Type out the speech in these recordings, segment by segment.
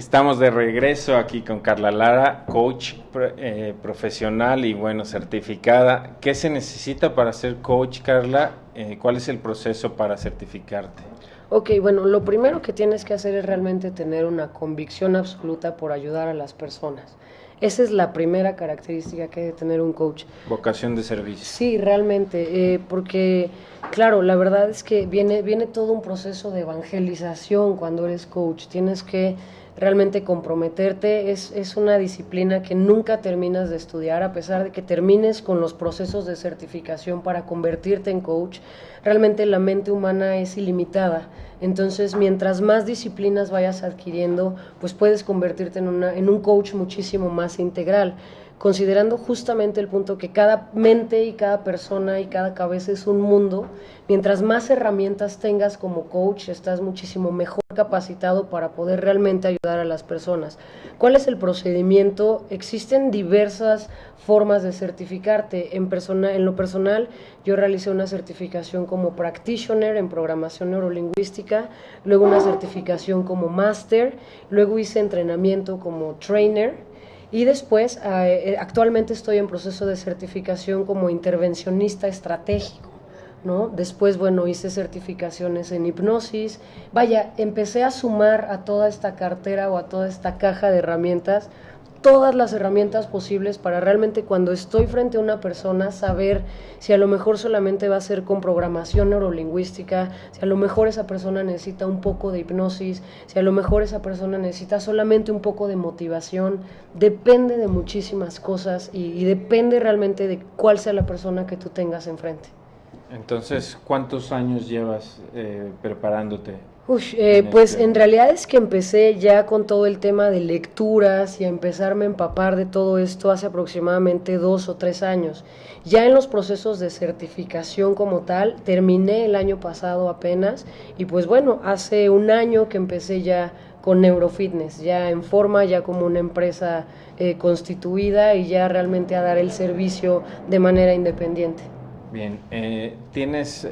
Estamos de regreso aquí con Carla Lara, coach profesional y bueno, certificada. ¿Qué se necesita para ser coach, Carla? ¿Cuál es el proceso para certificarte? Ok, bueno, lo primero que tienes que hacer es realmente tener una convicción absoluta por ayudar a las personas. Esa es la primera característica que debe tener un coach. Vocación de servicio. Sí, realmente, porque, claro, la verdad es que viene todo un proceso de evangelización cuando eres coach. Tienes que realmente comprometerte, es una disciplina que nunca terminas de estudiar, a pesar de que termines con los procesos de certificación para convertirte en coach. Realmente la mente humana es ilimitada, entonces mientras más disciplinas vayas adquiriendo, pues puedes convertirte en un coach muchísimo más integral, considerando justamente el punto que cada mente y cada persona y cada cabeza es un mundo. Mientras más herramientas tengas como coach, estás muchísimo mejor capacitado para poder realmente ayudar a las personas. ¿Cuál es el procedimiento? Existen diversas formas de certificarte. En lo personal, yo realicé una certificación como practitioner en programación neurolingüística, luego una certificación como master, luego hice entrenamiento como trainer. Y después, actualmente estoy en proceso de certificación como intervencionista estratégico, ¿no? Después, bueno, hice certificaciones en hipnosis. Vaya, empecé a sumar a toda esta cartera o a toda esta caja de herramientas todas las herramientas posibles para realmente cuando estoy frente a una persona saber si a lo mejor solamente va a ser con programación neurolingüística, si a lo mejor esa persona necesita un poco de hipnosis, si a lo mejor esa persona necesita solamente un poco de motivación. Depende de muchísimas cosas y depende realmente de cuál sea la persona que tú tengas enfrente. Entonces, ¿cuántos años llevas preparándote? Pues en realidad es que empecé ya con todo el tema de lecturas y a empezarme a empapar de todo esto hace aproximadamente 2 o 3 años. Ya en los procesos de certificación como tal, terminé el año pasado apenas y pues bueno, hace un año que empecé ya con Neurofitness, ya en forma, ya como una empresa constituida y ya realmente a dar el servicio de manera independiente. Bien, ¿tienes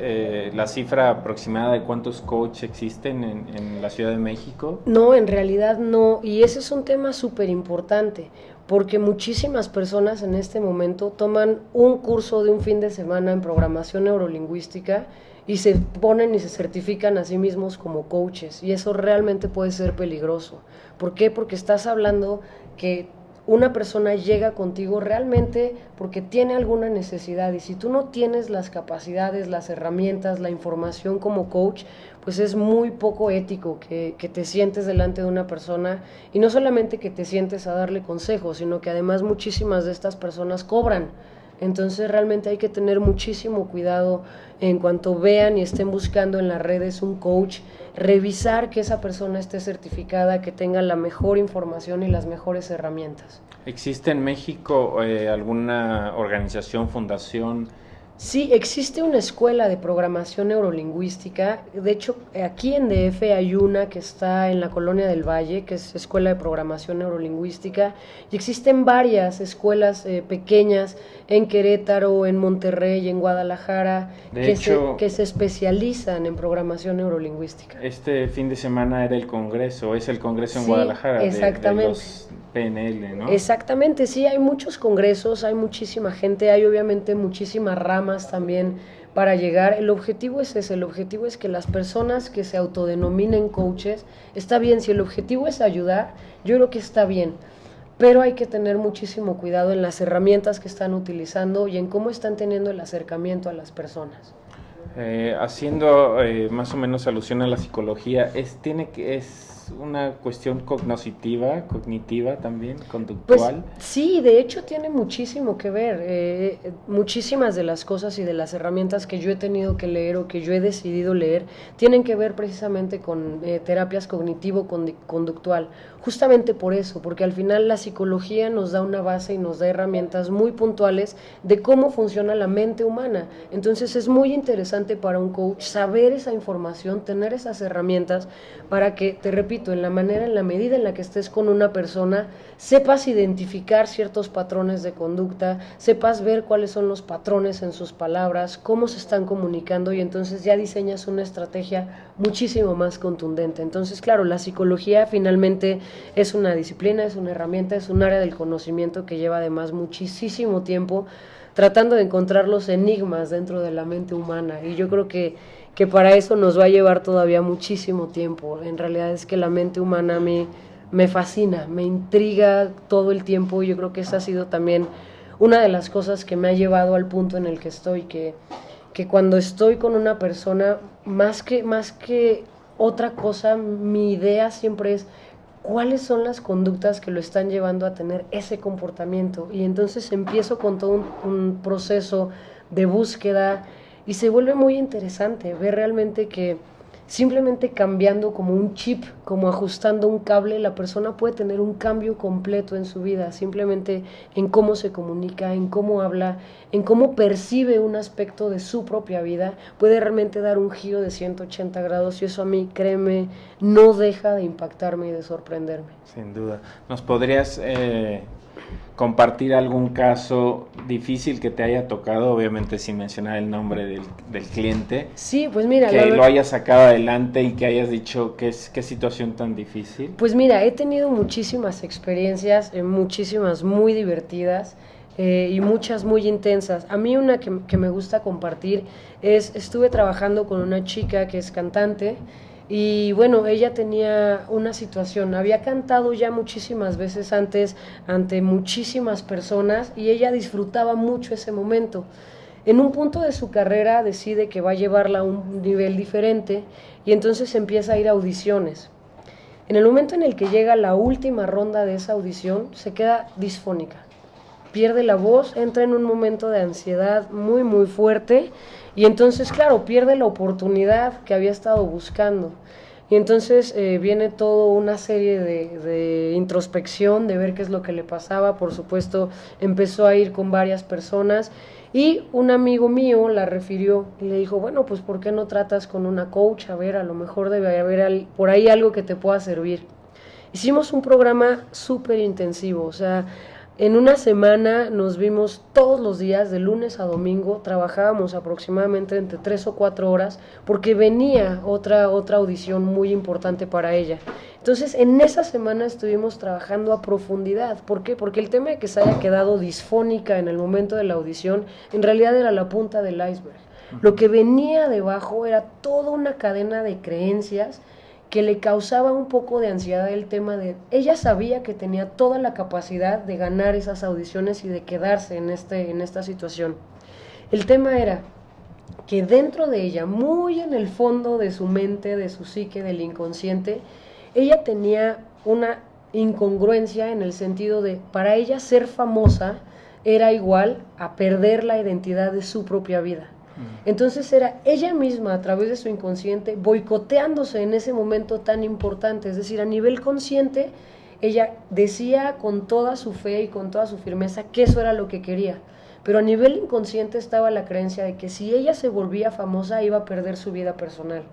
la cifra aproximada de cuántos coaches existen en la Ciudad de México? No, en realidad no, y ese es un tema súper importante, porque muchísimas personas en este momento toman un curso de un fin de semana en programación neurolingüística y se ponen y se certifican a sí mismos como coaches, y eso realmente puede ser peligroso. ¿Por qué? Porque estás hablando que una persona llega contigo realmente porque tiene alguna necesidad y si tú no tienes las capacidades, las herramientas, la información como coach, pues es muy poco ético que te sientes delante de una persona y no solamente que te sientes a darle consejos, sino que además muchísimas de estas personas cobran. Entonces realmente hay que tener muchísimo cuidado en cuanto vean y estén buscando en las redes un coach, revisar que esa persona esté certificada, que tenga la mejor información y las mejores herramientas. ¿Existe en México alguna organización, fundación? Sí, existe una escuela de programación neurolingüística. De hecho, aquí en DF hay una que está en la Colonia del Valle, que es Escuela de Programación Neurolingüística, y existen varias escuelas pequeñas en Querétaro, en Monterrey, en Guadalajara, que se especializan en programación neurolingüística. Este fin de semana era el congreso, es el congreso en Sí, Guadalajara exactamente. de los PNL, ¿no? Exactamente, sí, hay muchos congresos, hay muchísima gente, hay obviamente muchísimas ramas también para llegar. El objetivo es ese, el objetivo es que las personas que se autodenominen coaches, está bien, si el objetivo es ayudar, yo creo que está bien, pero hay que tener muchísimo cuidado en las herramientas que están utilizando y en cómo están teniendo el acercamiento a las personas. Haciendo más o menos alusión a la psicología, es una cuestión cognitiva también, conductual. Pues sí, de hecho tiene muchísimo que ver. Muchísimas de las cosas y de las herramientas que yo he tenido que leer o que yo he decidido leer tienen que ver precisamente con terapias cognitivo-conductual. Justamente por eso, porque al final la psicología nos da una base y nos da herramientas muy puntuales de cómo funciona la mente humana. Entonces es muy interesante interesante para un coach saber esa información, tener esas herramientas para que, te repito, en la medida en la que estés con una persona, sepas identificar ciertos patrones de conducta, sepas ver cuáles son los patrones en sus palabras, cómo se están comunicando, y entonces ya diseñas una estrategia muchísimo más contundente. Entonces, claro, la psicología finalmente es una disciplina, es una herramienta, es un área del conocimiento que lleva además muchísimo tiempo tratando de encontrar los enigmas dentro de la mente humana, y yo creo que para eso nos va a llevar todavía muchísimo tiempo. En realidad es que la mente humana a mí me fascina, me intriga todo el tiempo, y yo creo que esa ha sido también una de las cosas que me ha llevado al punto en el que estoy, que cuando estoy con una persona, más que otra cosa, mi idea siempre es cuáles son las conductas que lo están llevando a tener ese comportamiento, y entonces empiezo con todo un proceso de búsqueda, y se vuelve muy interesante ver realmente que simplemente cambiando como un chip, como ajustando un cable, la persona puede tener un cambio completo en su vida, simplemente en cómo se comunica, en cómo habla, en cómo percibe un aspecto de su propia vida, puede realmente dar un giro de 180 grados, y eso a mí, créeme, no deja de impactarme y de sorprenderme. Sin duda. ¿Nos podrías compartir algún caso difícil que te haya tocado, obviamente sin mencionar el nombre del cliente? Sí, pues mira, que lo hayas sacado adelante y que hayas dicho qué situación tan difícil. Pues mira, he tenido muchísimas experiencias, muchísimas muy divertidas y muchas muy intensas. A mí una que me gusta compartir estuve trabajando con una chica que es cantante. Y bueno, ella tenía una situación, había cantado ya muchísimas veces antes ante muchísimas personas, y ella disfrutaba mucho ese momento. En un punto de su carrera decide que va a llevarla a un nivel diferente, y entonces empieza a ir a audiciones. En el momento en el que llega la última ronda de esa audición, se queda disfónica, pierde la voz, entra en un momento de ansiedad muy muy fuerte, y entonces, claro, pierde la oportunidad que había estado buscando. Y entonces viene toda una serie de introspección, de ver qué es lo que le pasaba. Por supuesto, empezó a ir con varias personas, y un amigo mío la refirió y le dijo, bueno, pues ¿por qué no tratas con una coach? A ver, a lo mejor debe haber por ahí algo que te pueda servir. Hicimos un programa súper intensivo, o sea, en una semana nos vimos todos los días, de lunes a domingo, trabajábamos aproximadamente entre 3 o 4 horas, porque venía otra audición muy importante para ella. Entonces, en esa semana estuvimos trabajando a profundidad. ¿Por qué? Porque el tema de que se haya quedado disfónica en el momento de la audición, en realidad era la punta del iceberg. Lo que venía debajo era toda una cadena de creencias que le causaba un poco de ansiedad el tema de... Ella sabía que tenía toda la capacidad de ganar esas audiciones y de quedarse en esta situación. El tema era que dentro de ella, muy en el fondo de su mente, de su psique, del inconsciente, ella tenía una incongruencia en el sentido de, para ella ser famosa era igual a perder la identidad de su propia vida. Entonces era ella misma, a través de su inconsciente, boicoteándose en ese momento tan importante. Es decir, a nivel consciente, ella decía con toda su fe y con toda su firmeza que eso era lo que quería, pero a nivel inconsciente estaba la creencia de que si ella se volvía famosa iba a perder su vida personal.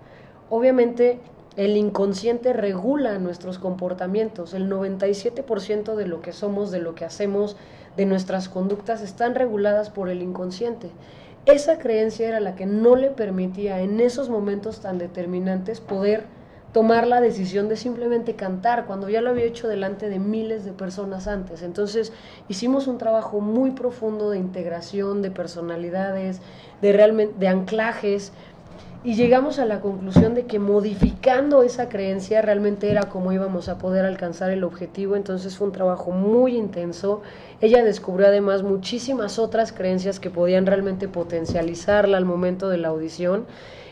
Obviamente el inconsciente regula nuestros comportamientos, el 97% de lo que somos, de lo que hacemos, de nuestras conductas están reguladas por el inconsciente. Esa creencia era la que no le permitía en esos momentos tan determinantes poder tomar la decisión de simplemente cantar, cuando ya lo había hecho delante de miles de personas antes. Entonces hicimos un trabajo muy profundo de integración, de personalidades, de anclajes, y llegamos a la conclusión de que modificando esa creencia realmente era como íbamos a poder alcanzar el objetivo. Entonces fue un trabajo muy intenso. Ella descubrió además muchísimas otras creencias que podían realmente potencializarla al momento de la audición.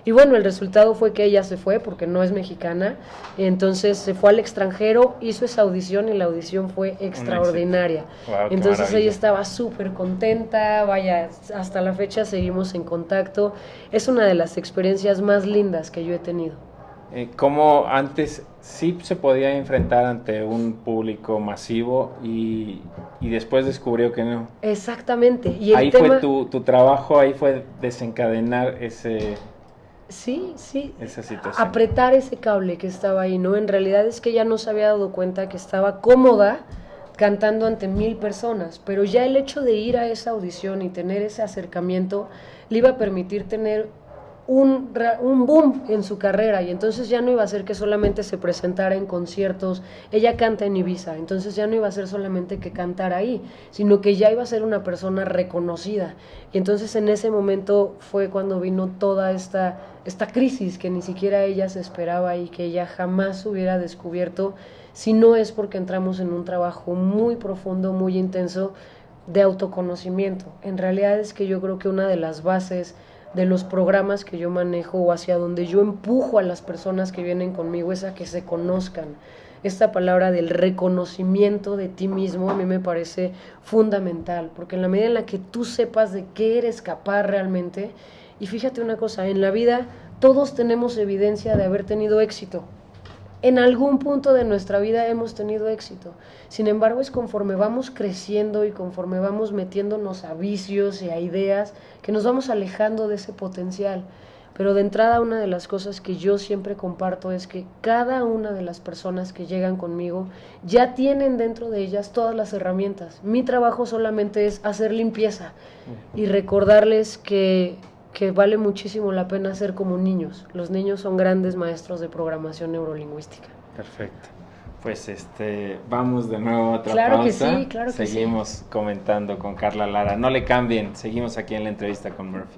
Y bueno, el resultado fue que ella se fue porque no es mexicana, entonces se fue al extranjero, hizo esa audición y la audición fue extraordinaria. Wow, entonces ella estaba súper contenta, vaya, hasta la fecha seguimos en contacto. Es una de las experiencias más lindas que yo he tenido. ¿Cómo antes sí se podía enfrentar ante un público masivo y después descubrió que no? Exactamente. Y el Ahí tema... fue tu trabajo, ahí fue desencadenar Sí, esa situación. apretar ese cable que estaba ahí, ¿no? En realidad es que ella no se había dado cuenta que estaba cómoda cantando ante 1000 personas, pero ya el hecho de ir a esa audición y tener ese acercamiento le iba a permitir tener un boom en su carrera, y entonces ya no iba a ser que solamente se presentara en conciertos. Ella canta en Ibiza, entonces ya no iba a ser solamente que cantara ahí, sino que ya iba a ser una persona reconocida. Y entonces en ese momento fue cuando vino toda esta crisis que ni siquiera ella se esperaba y que ella jamás hubiera descubierto si no es porque entramos en un trabajo muy profundo, muy intenso de autoconocimiento. En realidad es que yo creo que una de las bases de los programas que yo manejo o hacia donde yo empujo a las personas que vienen conmigo es a que se conozcan. Esta palabra del reconocimiento de ti mismo a mí me parece fundamental, porque en la medida en la que tú sepas de qué eres capaz realmente, y fíjate una cosa, en la vida todos tenemos evidencia de haber tenido éxito. En algún punto de nuestra vida hemos tenido éxito. Sin embargo, es conforme vamos creciendo y conforme vamos metiéndonos a vicios y a ideas que nos vamos alejando de ese potencial. Pero de entrada, una de las cosas que yo siempre comparto es que cada una de las personas que llegan conmigo ya tienen dentro de ellas todas las herramientas. Mi trabajo solamente es hacer limpieza y recordarles que vale muchísimo la pena ser como niños. Los niños son grandes maestros de programación neurolingüística. Perfecto. Pues vamos de nuevo a otra Claro pausa. que sí, claro que sí. Seguimos comentando con Carla Lara. No le cambien, seguimos aquí en la entrevista con Murphy.